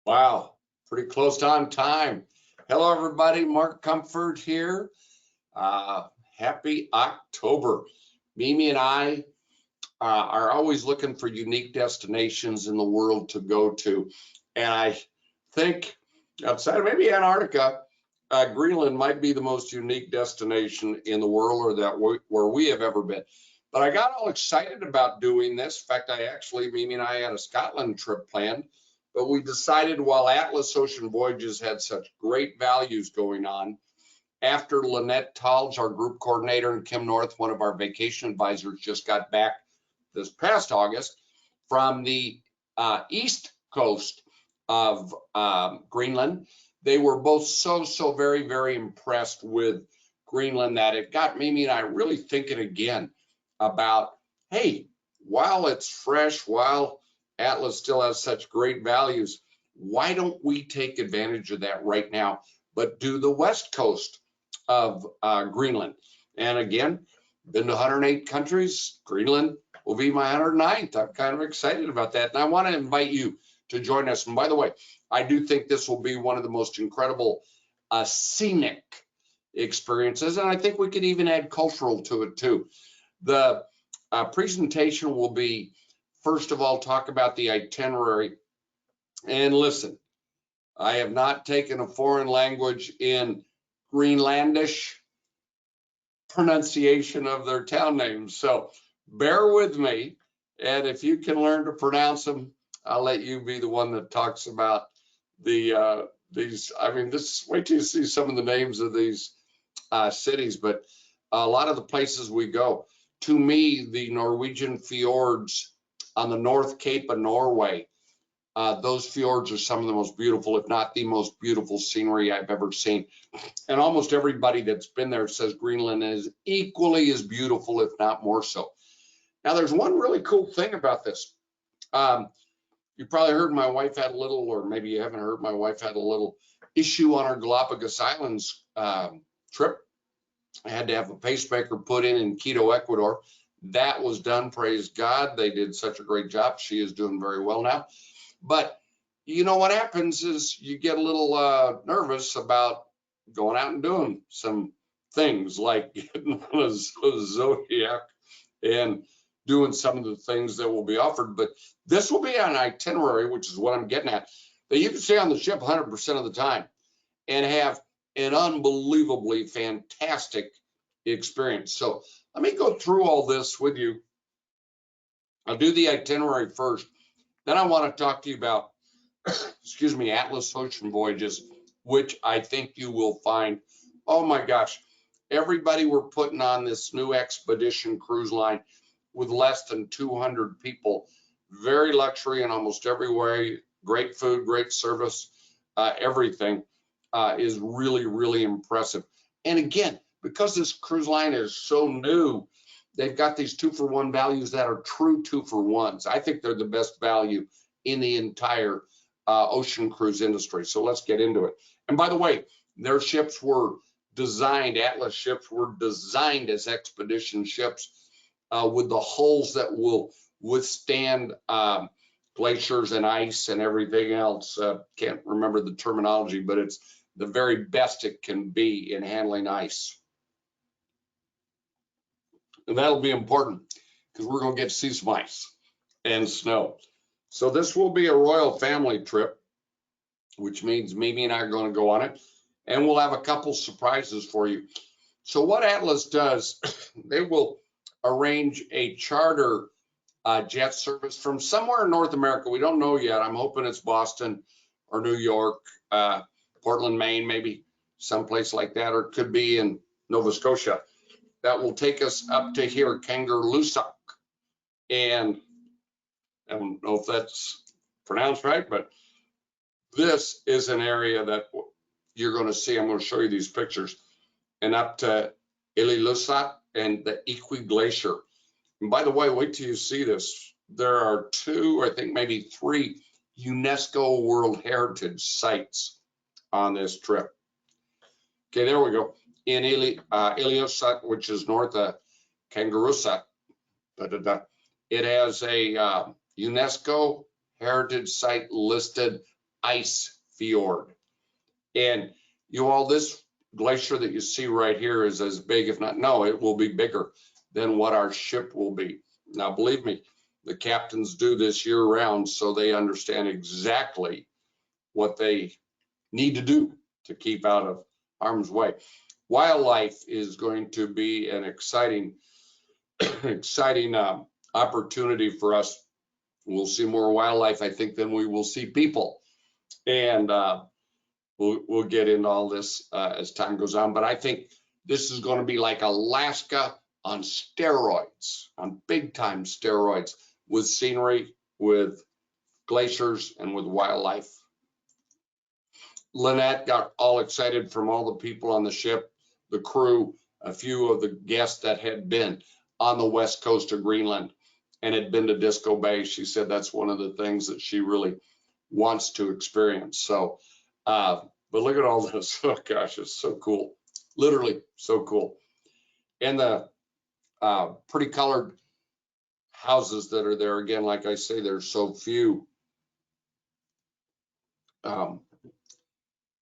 Wow, pretty close on time. Hello, everybody. Mark Comfort here. Happy October. Mimi and I are always looking for unique destinations in the world to go to. And I think outside of maybe Antarctica, Greenland might be the most unique destination in the world, or that where we have ever been. But I got all excited about doing this. In fact, Mimi and I had a Scotland trip planned, but we decided while Atlas Ocean Voyages had such great values going on, after Lynette Talge, our group coordinator, and Kim North, one of our vacation advisors, just got back this past August from the east coast of Greenland. They were both so very, very impressed with Greenland that it got Mimi and I really thinking again about, hey, while it's fresh, while Atlas still has such great values, why don't we take advantage of that right now, but do the west coast of Greenland? And again, been to 108 countries. Greenland will be my 109th. I'm kind of excited about that. And I want to invite you to join us. And by the way, I do think this will be one of the most incredible scenic experiences. And I think we could even add cultural to it too. The presentation will be, first of all, talk about the itinerary. And listen, I have not taken a foreign language in Greenlandish pronunciation of their town names, so bear with me. And if you can learn to pronounce them, I'll let you be the one that talks about these. I mean, wait till you see some of the names of these cities, but a lot of the places we go. To me, the Norwegian fjords on the North Cape of Norway, those fjords are some of the most beautiful, if not the most beautiful scenery I've ever seen. And almost everybody that's been there says Greenland is equally as beautiful, if not more so. Now, there's one really cool thing about this. You probably heard my wife had a little, or maybe you haven't heard, my wife had a little issue on our Galapagos Islands trip. I had to have a pacemaker put in Quito, Ecuador. That was done, praise God. They did such a great job. She is doing very well now. But you know what happens is you get a little nervous about going out and doing some things like getting on a Zodiac and doing some of the things that will be offered. But this will be an itinerary, which is what I'm getting at, that you can stay on the ship 100% of the time and have an unbelievably fantastic experience. So let me go through all this with you. I'll do the itinerary first. Then I want to talk to you about, excuse me, Atlas Ocean Voyages, which I think you will find, oh my gosh, everybody we're putting on this new expedition cruise line with less than 200 people, very luxury in almost every way, great food, great service, everything is really, really impressive. And again, because this cruise line is so new, they've got these 2-for-1 values that are true 2-for-1s. I think they're the best value in the entire ocean cruise industry. So let's get into it. And by the way, their ships were designed, Atlas ships were designed as expedition ships with the hulls that will withstand glaciers and ice and everything else. Can't remember the terminology, but it's the very best it can be in handling ice. And that'll be important because we're going to get to see some ice and snow. So this will be a royal family trip, which means Mimi and I are going to go on it, and we'll have a couple surprises for you. So what Atlas does, they will arrange a charter jet service from somewhere in North America. We don't know yet. I'm hoping it's Boston or New York, Portland, Maine, maybe someplace like that, or it could be in Nova Scotia. That will take us up to here, Kangerlussuaq. And I don't know if that's pronounced right, but this is an area that you're going to see. I'm going to show you these pictures. And up to Ilulissat and the Eqi Glacier. And by the way, wait till you see this. There are 2, I think maybe 3 UNESCO World Heritage sites on this trip. Okay, there we go. In Ilulissat, which is north of Kangerlussuaq, it has a UNESCO Heritage Site listed Icefjord. And you all, this glacier that you see right here is as big, if not, no, it will be bigger than what our ship will be. Now, believe me, the captains do this year round, so they understand exactly what they need to do to keep out of harm's way. Wildlife is going to be an exciting opportunity for us. We'll see more wildlife, I think, than we will see people. And we'll get into all this as time goes on. But I think this is going to be like Alaska on steroids, on big time steroids, with scenery, with glaciers, and with wildlife. Lynette got all excited from all the people on the ship, the crew, a few of the guests that had been on the west coast of Greenland and had been to Disko Bay. She said that's one of the things that she really wants to experience. So, but look at all this. Oh gosh, it's so cool. Literally so cool. And the pretty colored houses that are there. Again, like I say, there's so few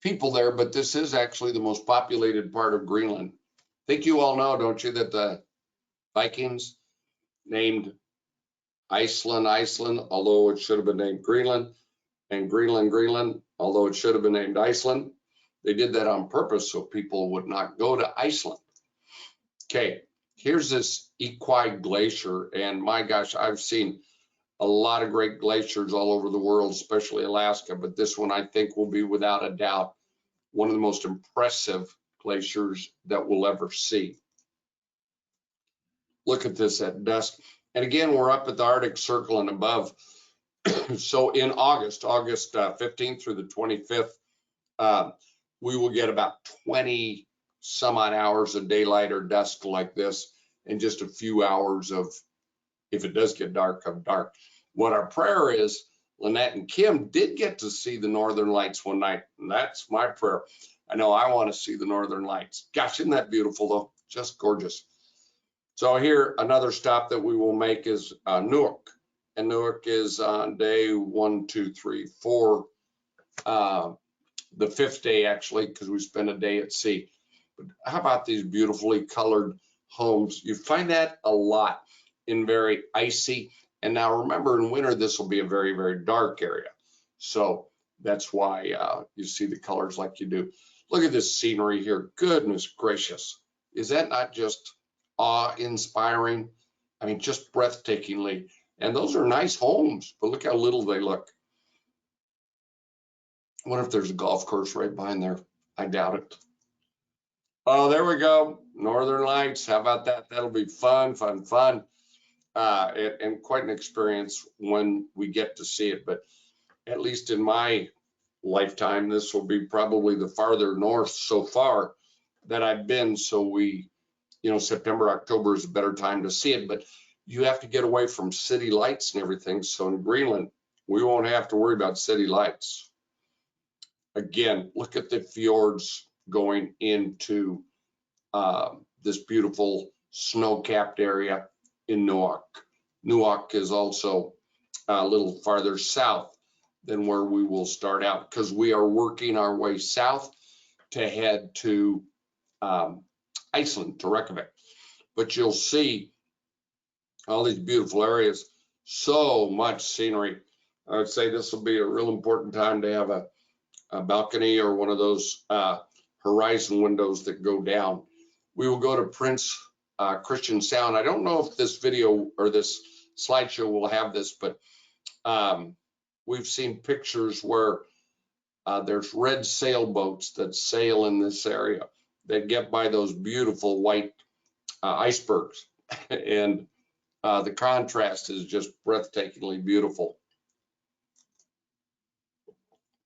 people there, but this is actually the most populated part of Greenland. I think you all know, don't you, that the Vikings named Iceland, Iceland, although it should have been named Greenland, and Greenland, Greenland, although it should have been named Iceland. They did that on purpose so people would not go to Iceland. Okay, here's this Eqi Glacier, and my gosh, I've seen a lot of great glaciers all over the world, especially Alaska, but this one I think will be without a doubt one of the most impressive glaciers that we'll ever see. Look at this at dusk. And again, we're up at the Arctic Circle and above. So in August 15th through the 25th, we will get about 20 some odd hours of daylight or dusk like this, and just a few hours of, if it does get dark, of dark. What our prayer is, Lynette and Kim did get to see the Northern Lights one night, and that's my prayer. I know I want to see the Northern Lights. Gosh, isn't that beautiful though? Just gorgeous. So here, another stop that we will make is Nuuk. And Nuuk is on day 1, 2, 3, 4, the 5th day actually, because we spend a day at sea. But how about these beautifully colored homes? You find that a lot in very icy. And now remember, in winter, this will be a very, very dark area. So that's why you see the colors like you do. Look at this scenery here. Goodness gracious. Is that not just awe-inspiring? I mean, just breathtakingly. And those are nice homes, but look how little they look. I wonder if there's a golf course right behind there. I doubt it. Oh, there we go. Northern Lights. How about that? That'll be fun, fun, fun. And quite an experience when we get to see it. But at least in my lifetime, this will be probably the farther north so far that I've been. So we, you know, September, October is a better time to see it. But you have to get away from city lights and everything. So in Greenland, we won't have to worry about city lights. Again, look at the fjords going into this beautiful snow-capped area in Nuuk. Nuuk is also a little farther south than where we will start out, because we are working our way south to head to Iceland, to Reykjavik. But you'll see all these beautiful areas, so much scenery. I would say this will be a real important time to have a balcony or one of those horizon windows that go down. We will go to Prince Christian Sound. I don't know if this video or this slideshow will have this, but we've seen pictures where there's red sailboats that sail in this area that get by those beautiful white icebergs. And the contrast is just breathtakingly beautiful.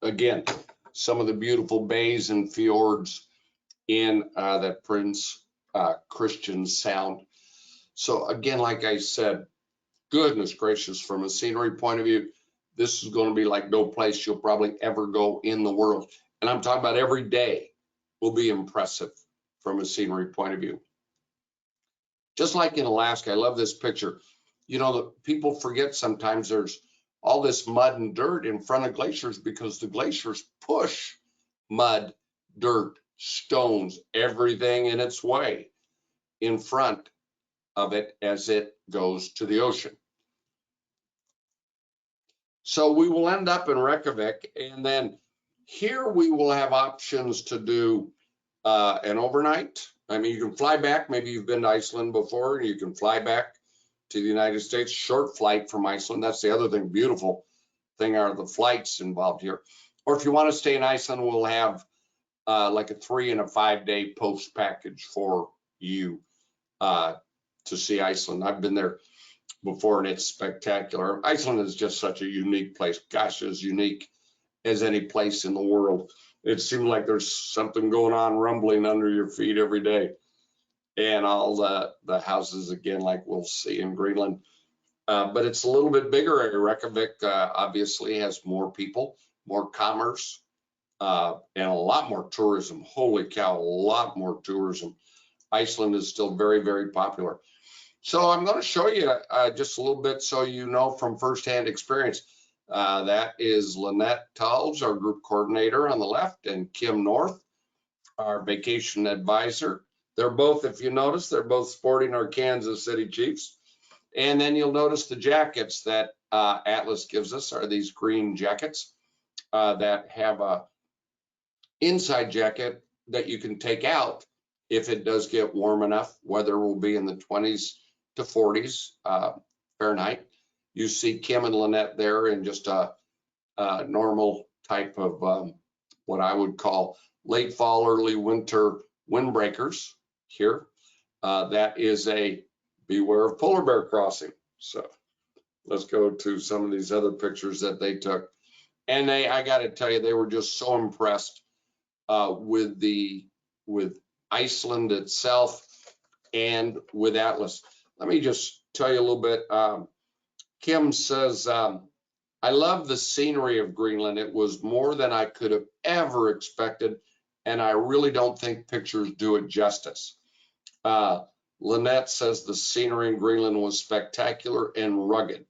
Again, some of the beautiful bays and fjords in that Prince Christian Sound. So again, like I said, goodness gracious, from a scenery point of view, this is going to be like no place you'll probably ever go in the world. And I'm talking about every day will be impressive from a scenery point of view. Just like in Alaska, I love this picture. You know, the people forget sometimes there's all this mud and dirt in front of glaciers because the glaciers push mud, dirt, stones, everything in its way in front of it as it goes to the ocean. So we will end up in Reykjavik, and then here we will have options to do an overnight. I mean, you can fly back. Maybe you've been to Iceland before, and you can fly back to the United States. Short flight from Iceland. That's the other thing, beautiful thing are the flights involved here. Or if you want to stay in Iceland, we'll have like a 3 and a 5 day post package for you to see Iceland. I've been there before and it's spectacular. Iceland is just such a unique place. Gosh, as unique as any place in the world. It seems like there's something going on rumbling under your feet every day. And all the houses, again, like we'll see in Greenland. But it's a little bit bigger. Reykjavik obviously has more people, more commerce, and a lot more tourism. Holy cow, a lot more tourism. Iceland is still very, very popular. So I'm going to show you just a little bit so you know from firsthand experience. That is Lynette Talbs, our group coordinator on the left, and Kim North, our vacation advisor. They're both, if you notice, they're both sporting our Kansas City Chiefs. And then you'll notice the jackets that Atlas gives us are these green jackets that have a inside jacket that you can take out if it does get warm enough. Weather will be in the 20s to 40s Fahrenheit. You see Kim and Lynette there in just a normal type of what I would call late fall, early winter windbreakers here. That is a beware of polar bear crossing. So let's go to some of these other pictures that they took. And I got to tell you, they were just so impressed with Iceland itself and with Atlas. Let me just tell you a little bit. Kim says, I love the scenery of Greenland. It was more than I could have ever expected, and I really don't think pictures do it justice. Lynette says the scenery in Greenland was spectacular and rugged.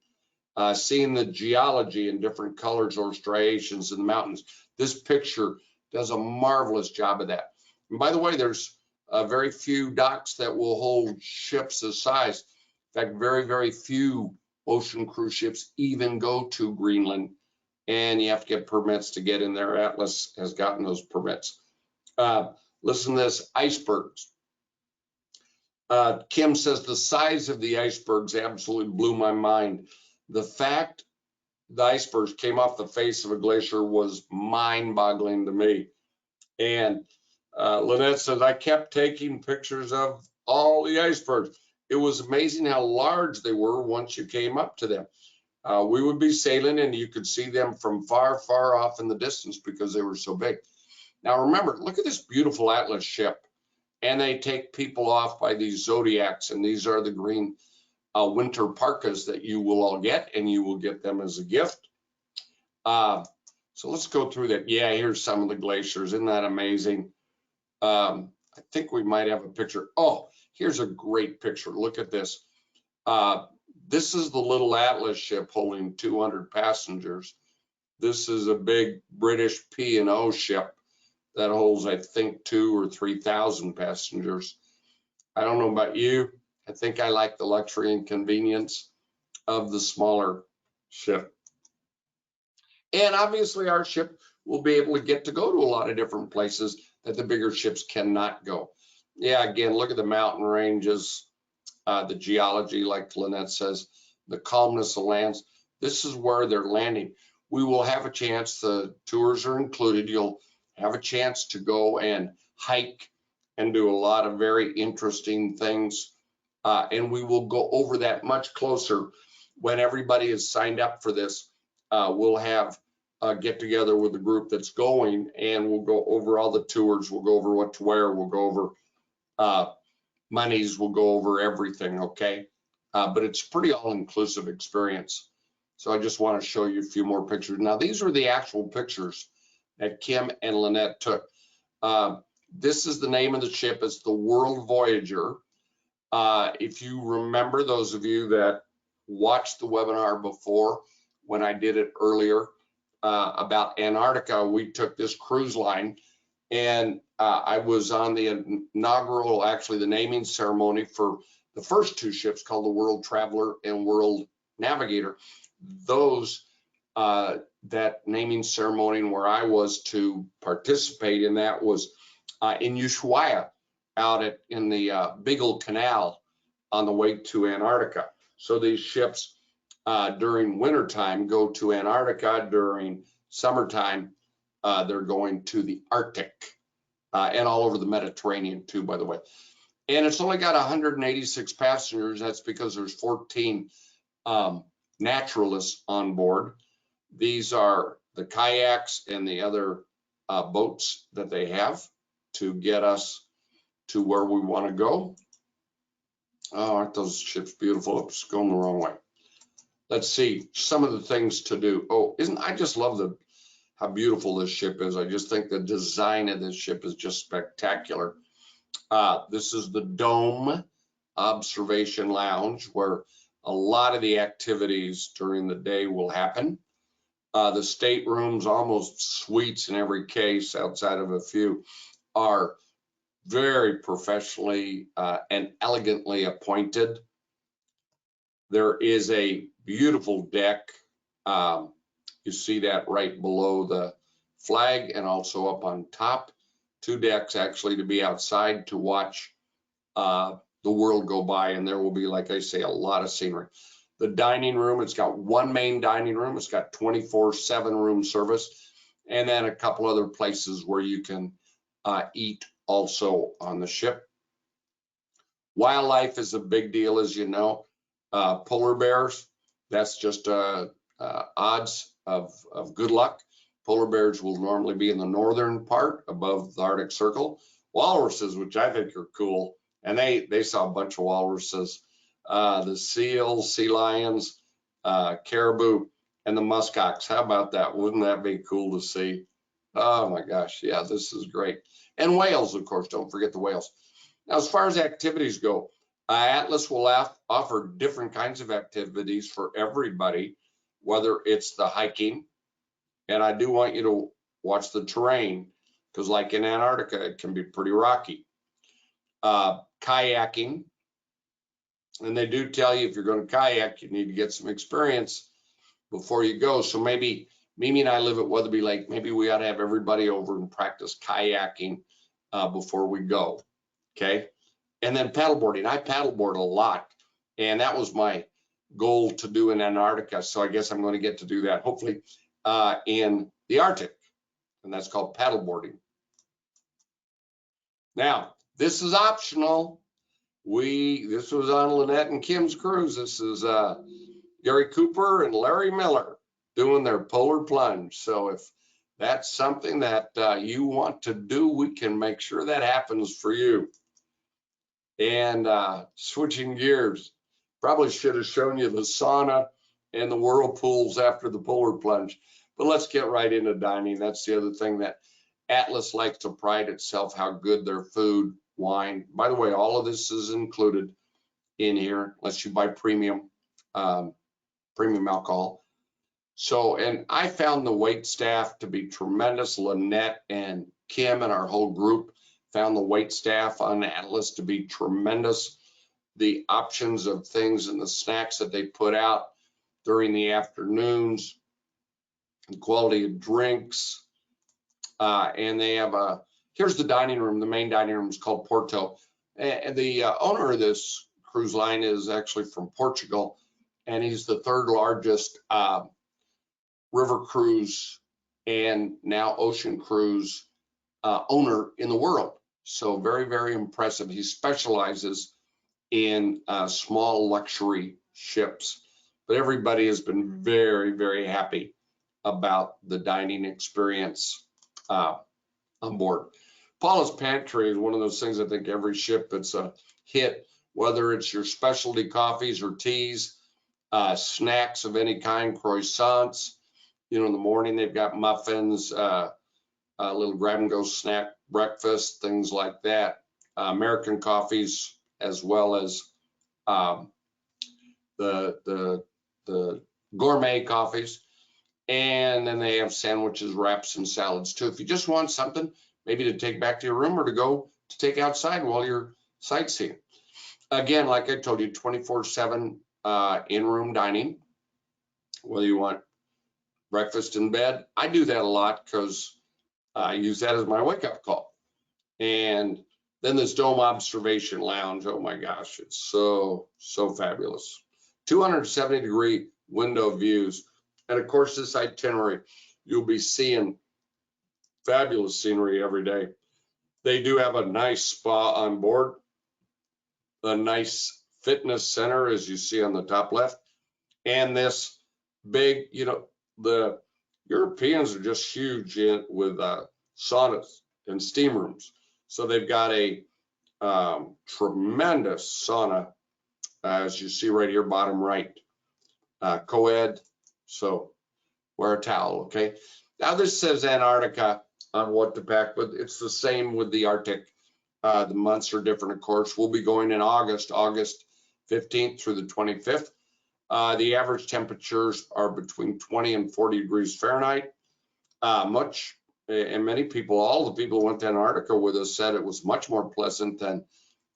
Seeing the geology in different colors or striations in the mountains, this picture does a marvelous job of that. And by the way, there's very few docks that will hold ships this size. In fact, very, very few ocean cruise ships even go to Greenland, and you have to get permits to get in there. Atlas has gotten those permits. Listen to this, icebergs. Kim says the size of the icebergs absolutely blew my mind. The fact the icebergs came off the face of a glacier was mind-boggling to me. And Lynette says, I kept taking pictures of all the icebergs. It was amazing how large they were once you came up to them. We would be sailing and you could see them from far, far off in the distance because they were so big. Now remember, look at this beautiful Atlas ship. And they take people off by these zodiacs, and these are the green winter parkas that you will all get, and you will get them as a gift. So let's go through that. Yeah, here's some of the glaciers. Isn't that amazing? I think we might have a picture. Oh, here's a great picture. Look at this. This is the little Atlas ship holding 200 passengers. This is a big British P&O ship that holds, I think, 2,000 or 3,000 passengers. I don't know about you. I think I like the luxury and convenience of the smaller ship. And obviously our ship will be able to get to go to a lot of different places that the bigger ships cannot go. Yeah, again, look at the mountain ranges, the geology, like Lynette says, the calmness of lands. This is where they're landing. We will have a chance, the tours are included. You'll have a chance to go and hike and do a lot of very interesting things. And we will go over that much closer when everybody is signed up for this. We'll have a get together with the group that's going, and we'll go over all the tours. We'll go over what to wear. We'll go over monies. We'll go over everything, okay? But it's a pretty all-inclusive experience. So I just want to show you a few more pictures. Now, these are the actual pictures that Kim and Lynette took. This is the name of the ship. It's the World Voyager. If you remember, those of you that watched the webinar before, when I did it earlier about Antarctica. We took this cruise line, and I was on the inaugural, actually the naming ceremony for the first two ships called the World Traveler and World Navigator. Those, that naming ceremony where I was to participate in that was in Ushuaia, out in the Beagle Canal on the way to Antarctica. So these ships during wintertime go to Antarctica. During summertime, they're going to the Arctic and all over the Mediterranean too, by the way. And it's only got 186 passengers. That's because there's 14 naturalists on board. These are the kayaks and the other boats that they have to get us to where we want to go. Oh, aren't those ships beautiful? It's going the wrong way. Let's see some of the things to do. Oh, I just love how beautiful this ship is. I just think the design of this ship is just spectacular. This is the Dome Observation Lounge, where a lot of the activities during the day will happen. The staterooms, almost suites in every case, outside of a few, are very professionally and elegantly appointed. There is a beautiful deck. You see that right below the flag and also up on top. Two decks actually to be outside to watch the world go by, and there will be, like I say, a lot of scenery. The dining room, it's got one main dining room. It's got 24/7 room service, and then a couple other places where you can eat also on the ship. Wildlife is a big deal, as you know. Polar bears, that's just odds of good luck. Polar bears will normally be in the northern part above the Arctic Circle. Walruses, which I think are cool, and they saw a bunch of walruses. The seals, sea lions, caribou, and the muskox. How about that? Wouldn't that be cool to see? Oh my gosh, yeah, this is great. And whales, of course, don't forget the whales. Now, as far as activities go, Atlas will offer different kinds of activities for everybody, whether it's the hiking, and I do want you to watch the terrain, because like in Antarctica, it can be pretty rocky. Kayaking, and they do tell you if you're going to kayak, you need to get some experience before you go. So maybe Mimi and I live at Weatherby Lake. Maybe we ought to have everybody over and practice kayaking before we go. Okay. And then paddleboarding. I paddleboard a lot, and that was my goal to do in Antarctica. So I guess I'm going to get to do that hopefully in the Arctic, and that's called paddleboarding. Now, this is optional. This was on Lynette and Kim's cruise. This is Gary Cooper and Larry Miller doing their polar plunge. So if that's something that you want to do, we can make sure that happens for you. And switching gears, probably should have shown you the sauna and the whirlpools after the polar plunge, but let's get right into dining. That's the other thing that Atlas likes to pride itself, how good their food, wine. By the way, all of this is included in here, unless you buy premium alcohol. So, and I found the wait staff to be tremendous. Lynette and Kim and our whole group found the wait staff on Atlas to be tremendous. The options of things and the snacks that they put out during the afternoons, the quality of drinks, and they have here's the dining room. The main dining room is called Porto. And the owner of this cruise line is actually from Portugal, and he's the third largest river cruise and now ocean cruise owner in the world. So very, very impressive. He specializes in small luxury ships, but everybody has been very, very happy about the dining experience on board. Paula's Pantry is one of those things. I think every ship, it's a hit, whether it's your specialty coffees or teas, snacks of any kind, croissants. You know, in the morning they've got muffins, a little grab-and-go snack breakfast, things like that. American coffees, as well as the gourmet coffees. And then they have sandwiches, wraps, and salads too. If you just want something maybe to take back to your room or to go to take outside while you're sightseeing. Again, like I told you, 24/7 in-room dining, whether you want breakfast in bed. I do that a lot because I use that as my wake-up call. And then this dome observation lounge, oh my gosh, it's so fabulous. 270-degree window views. And of course, this itinerary, you'll be seeing fabulous scenery every day. They do have a nice spa on board, a nice fitness center, as you see on the top left, and this big, you know, the Europeans are just huge with saunas and steam rooms. So they've got a tremendous sauna, as you see right here, bottom right, co-ed. So wear a towel, okay? Now this says Antarctica on what to pack, but it's the same with the Arctic. The months are different, of course. We'll be going in August 15th through the 25th. The average temperatures are between 20 and 40 degrees Fahrenheit. And many people, all the people who went to Antarctica with us said it was much more pleasant than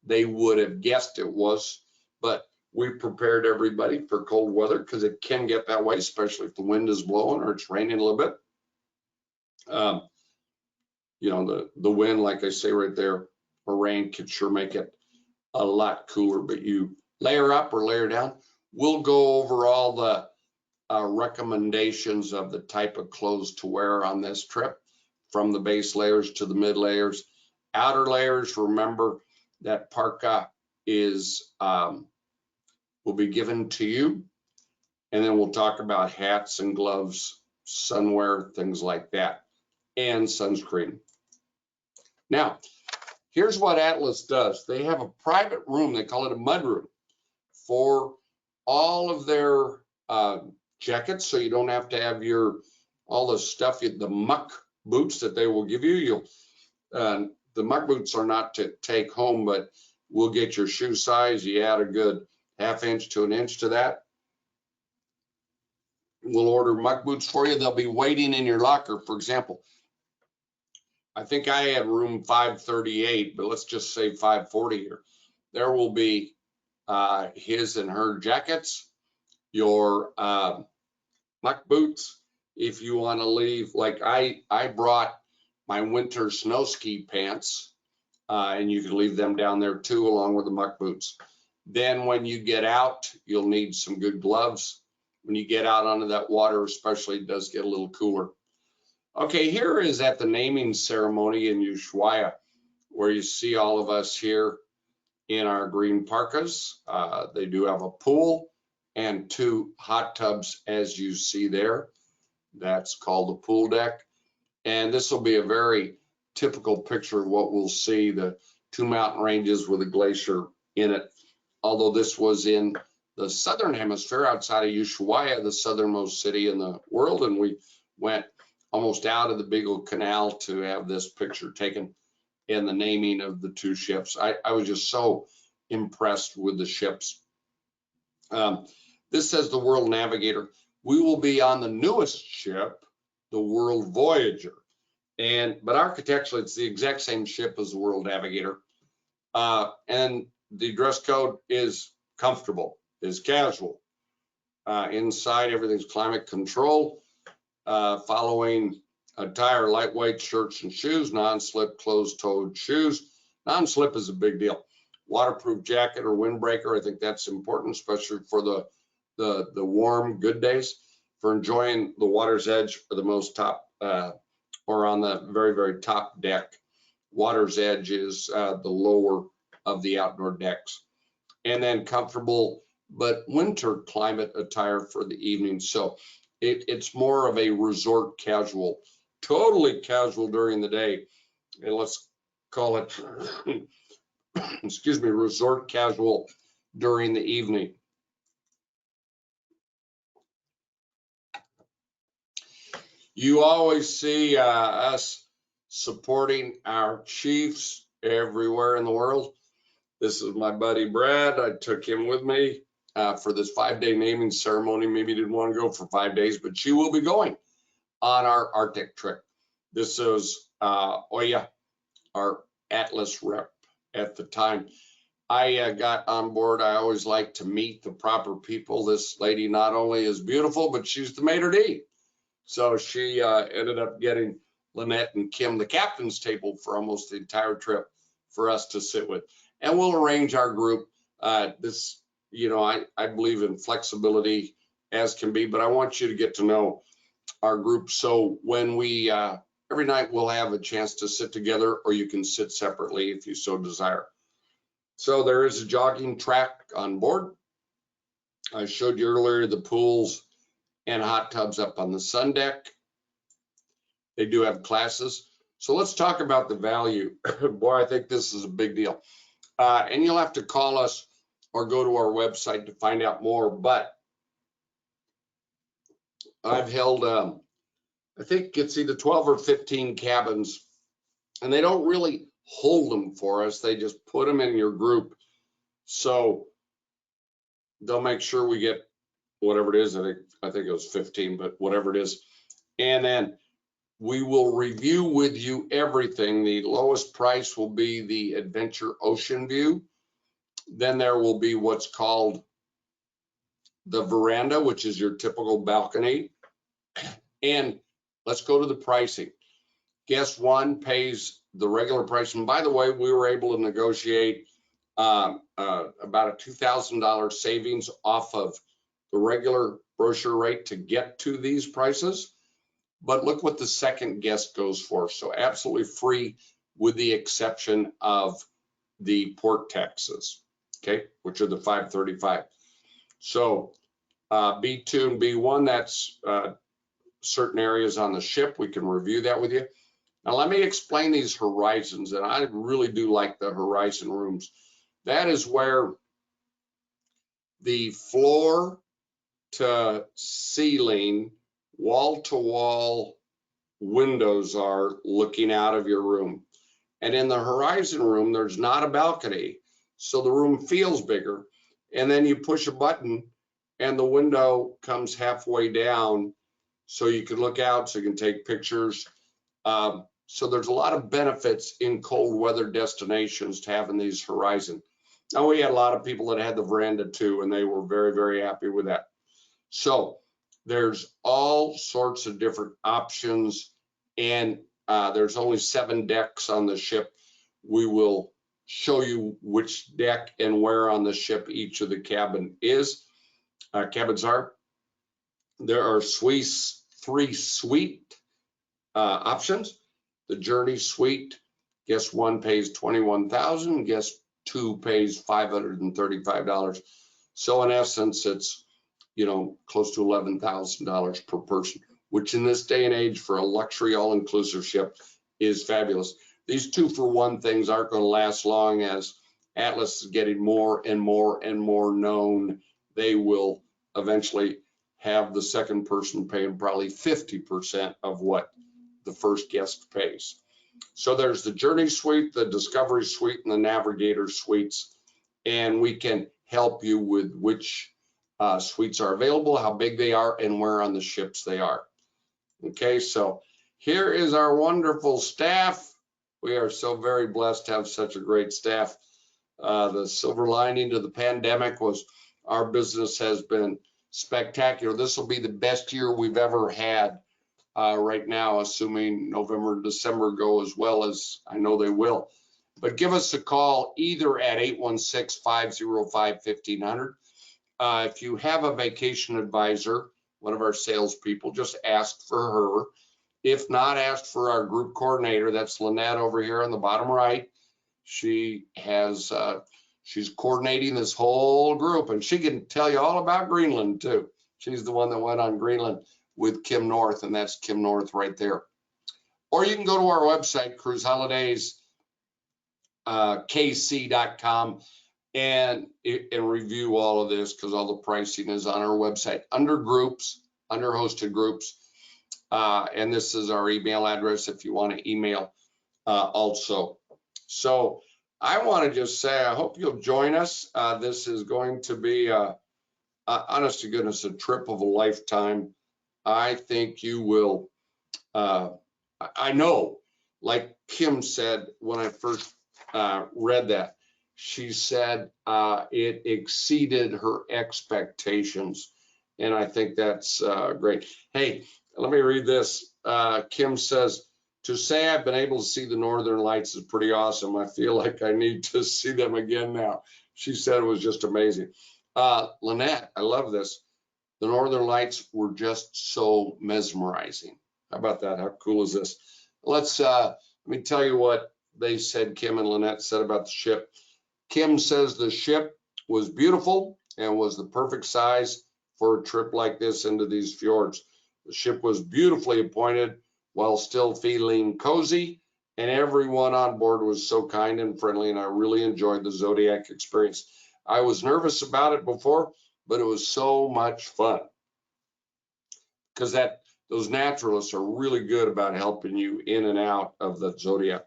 they would have guessed it was. But we prepared everybody for cold weather because it can get that way, especially if the wind is blowing or it's raining a little bit. You know, the wind, like I say right there, or rain could sure make it a lot cooler, but you layer up or layer down. We'll go over all the recommendations of the type of clothes to wear on this trip, from the base layers to the mid layers. Outer layers, remember that parka will be given to you. And then we'll talk about hats and gloves, sunwear, things like that, and sunscreen. Now, here's what Atlas does. They have a private room, they call it a mud room, for all of their jackets, so you don't have to have all the stuff, the muck boots that they will give you. The muck boots are not to take home, but we'll get your shoe size. You add a good ½ inch to 1 inch to that. We'll order muck boots for you. They'll be waiting in your locker. For example, I think I had room 538, but let's just say 540 here. There will be his and her jackets, your muck boots. If you want to leave, like I brought my winter snow ski pants, and you can leave them down there too, along with the muck boots. Then when you get out, you'll need some good gloves. When you get out onto that water, especially, it does get a little cooler. Okay, here is at the naming ceremony in Ushuaia, where you see all of us here in our green parkas. They do have a pool and 2 hot tubs, as you see there. That's called the pool deck. And this will be a very typical picture of what we'll see, the 2 mountain ranges with a glacier in it. Although this was in the southern hemisphere, outside of Ushuaia, the southernmost city in the world, and we went almost out of the Beagle Canal to have this picture taken in the naming of the 2 ships. I was just so impressed with the ships. This says the World Navigator. We will be on the newest ship, the World Voyager. But architecturally, it's the exact same ship as the World Navigator. And the dress code is comfortable, is casual. Inside, everything's climate control. Following attire, lightweight shirts and shoes, non-slip closed-toed shoes. Non-slip is a big deal. Waterproof jacket or windbreaker, I think that's important, especially for the warm, good days. For enjoying the water's edge for the most top, or on the very, very top deck. Water's edge is the lower of the outdoor decks. And then comfortable, but winter climate attire for the evening. So it's more of a resort casual, totally casual during the day. And let's call it, excuse me, resort casual during the evening. You always see us supporting our chiefs everywhere in the world. This is my buddy Brad. I took him with me for this 5-day naming ceremony. Maybe didn't want to go for 5 days, but she will be going on our Arctic trip. This is Oya, our Atlas rep at the time. I got on board. I always like to meet the proper people. This lady not only is beautiful, but she's the maitre d'. So she ended up getting Lynette and Kim the captain's table for almost the entire trip for us to sit with. And we'll arrange our group. This, you know, I believe in flexibility as can be, but I want you to get to know our group. So when we, every night we'll have a chance to sit together, or you can sit separately if you so desire. So there is a jogging track on board. I showed you earlier the pools and hot tubs up on the sun deck. They do have classes. So let's talk about the value. Boy, I think this is a big deal. And you'll have to call us or go to our website to find out more. But I've held, I think it's either 12 or 15 cabins, and they don't really hold them for us. They just put them in your group. So they'll make sure we get whatever it is. I think it was 15, but whatever it is. And then we will review with you everything. The lowest price will be the Adventure Ocean View. Then there will be what's called the veranda, which is your typical balcony. And let's go to the pricing. Guest one pays the regular price. And by the way, we were able to negotiate about a $2,000 savings off of the regular brochure rate to get to these prices. But look what the second guest goes for. So absolutely free, with the exception of the port taxes, okay, which are the $535. So B2 and B1, that's certain areas on the ship. We can review that with you. Now let me explain these horizons, and I really do like the horizon rooms. That is where the floor to ceiling, wall to wall windows are looking out of your room. And in the horizon room, there's not a balcony, so the room feels bigger. And then you push a button and the window comes halfway down, so you can look out, so you can take pictures. So there's a lot of benefits in cold weather destinations to having these horizon. Now, we had a lot of people that had the veranda too, and they were very, very happy with that. So there's all sorts of different options, and there's only 7 decks on the ship. We will show you which deck and where on the ship each of the cabins are. There are 3 suite options. The Journey Suite, guest 1 pays $21,000, guest 2 pays $535. So in essence, it's, you know, close to $11,000 per person, which in this day and age for a luxury all-inclusive ship is fabulous. These 2-for-1 things aren't going to last long. As Atlas is getting more and more and more known, they will eventually have the second person paying probably 50% of what the first guest pays. So there's the Journey Suite, the Discovery Suite, and the Navigator Suites, and we can help you with which suites are available, how big they are, and where on the ships they are. Okay, so here is our wonderful staff. We are so very blessed to have such a great staff. The silver lining to the pandemic was our business has been spectacular. This will be the best year we've ever had right now, assuming November and December go as well as I know they will. But give us a call either at 816-505-1500. If you have a vacation advisor, one of our salespeople, just ask for her. If not, ask for our group coordinator. That's Lynette over here on the bottom right. She has, she's coordinating this whole group, and she can tell you all about Greenland too. She's the one that went on Greenland with Kim North, and that's Kim North right there. Or you can go to our website, cruiseholidays.kc.com, and review all of this, because all the pricing is on our website under groups, under hosted groups. And this is our email address if you want to email also. So I want to just say, I hope you'll join us. This is going to be honest to goodness, a trip of a lifetime. I think you will, I know, like Kim said when I first read that, she said it exceeded her expectations. And I think that's great. Hey, let me read this. Kim says, to say I've been able to see the Northern Lights is pretty awesome. I feel like I need to see them again now. She said it was just amazing. Lynette, I love this. The Northern Lights were just so mesmerizing. How about that? How cool is this? Let me tell you what they said, Kim and Lynette said about the ship. Kim says the ship was beautiful and was the perfect size for a trip like this into these fjords. The ship was beautifully appointed while still feeling cozy, and everyone on board was so kind and friendly, and I really enjoyed the Zodiac experience. I was nervous about it before, but it was so much fun because those naturalists are really good about helping you in and out of the Zodiac.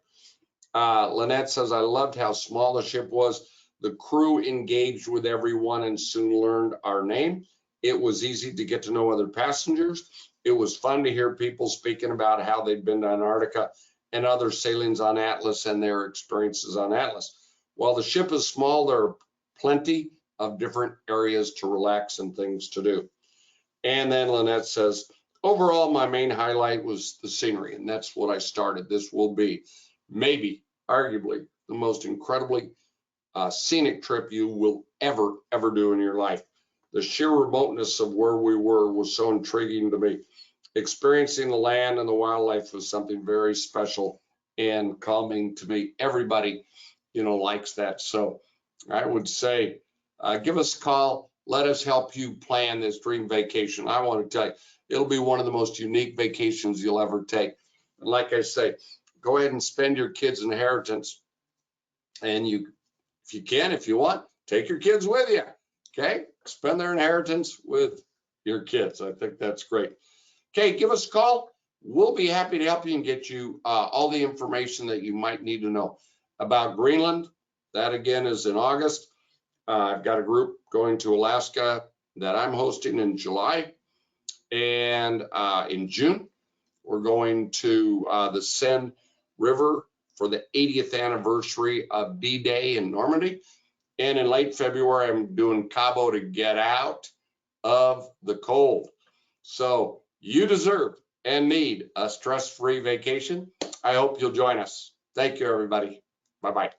Lynette says, I loved how small the ship was. The crew engaged with everyone and soon learned our name. It was easy to get to know other passengers. It was fun to hear people speaking about how they'd been to Antarctica and other sailings on Atlas and their experiences on Atlas. While the ship is small, there are plenty of different areas to relax and things to do. And then Lynette says, overall, my main highlight was the scenery, and that's what I started. This will be maybe, arguably, the most incredibly scenic trip you will ever do in your life. The sheer remoteness of where we were was so intriguing to me. Experiencing the land and the wildlife was something very special and calming to me. Everybody, likes that. So I would say, give us a call. Let us help you plan this dream vacation. I want to tell you, it'll be one of the most unique vacations you'll ever take. And like I say, go ahead and spend your kids' inheritance. And if you want, take your kids with you. Okay? Spend their inheritance with your kids. I think that's great. Okay, give us a call. We'll be happy to help you and get you all the information that you might need to know about Greenland. That again is in August. I've got a group going to Alaska that I'm hosting in July. And in June, we're going to the Seine River for the 80th anniversary of D-Day in Normandy. And in late February, I'm doing Cabo to get out of the cold. So you deserve and need a stress-free vacation. I hope you'll join us. Thank you, everybody. Bye-bye.